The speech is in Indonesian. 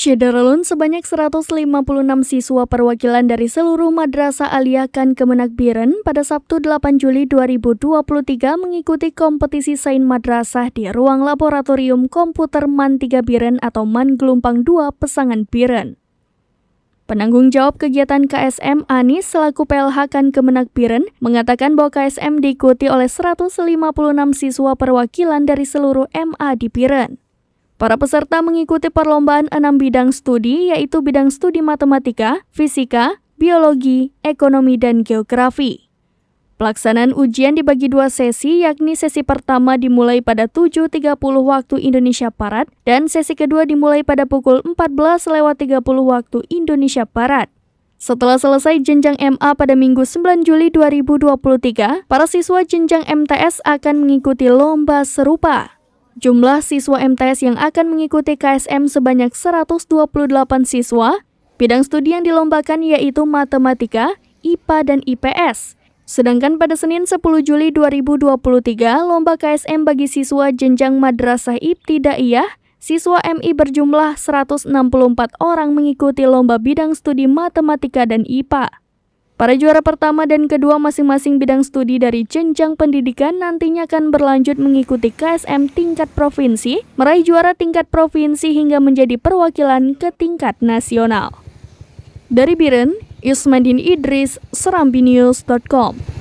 Syederalun sebanyak 156 siswa perwakilan dari seluruh Madrasah Aliyah Kemenak Biren pada Sabtu 8 Juli 2023 mengikuti kompetisi sains madrasah di ruang laboratorium komputer MAN 3 Biren atau MAN Gelumpang 2 Pesangan Biren. Penanggung jawab kegiatan KSM Anis selaku PLH Kemenak Biren mengatakan bahwa KSM diikuti oleh 156 siswa perwakilan dari seluruh MA di Biren. Para peserta mengikuti perlombaan 6 bidang studi, yaitu bidang studi matematika, fisika, biologi, ekonomi, dan geografi. Pelaksanaan ujian dibagi 2 sesi, yakni sesi pertama dimulai pada 7.30 waktu Indonesia Barat, dan sesi kedua dimulai pada pukul 14.30 waktu Indonesia Barat. Setelah selesai jenjang MA pada Minggu 9 Juli 2023, para siswa jenjang MTS akan mengikuti lomba serupa. Jumlah siswa MTS yang akan mengikuti KSM sebanyak 128 siswa. Bidang studi yang dilombakan yaitu matematika, IPA, dan IPS. Sedangkan pada Senin 10 Juli 2023, lomba KSM bagi siswa jenjang Madrasah Ibtidaiyah, siswa MI berjumlah 164 orang mengikuti lomba bidang studi matematika dan IPA. Para juara pertama dan kedua masing-masing bidang studi dari jenjang pendidikan nantinya akan berlanjut mengikuti KSM tingkat provinsi, meraih juara tingkat provinsi hingga menjadi perwakilan ke tingkat nasional. Dari Biren, Ismandin Idris, serambinews.com.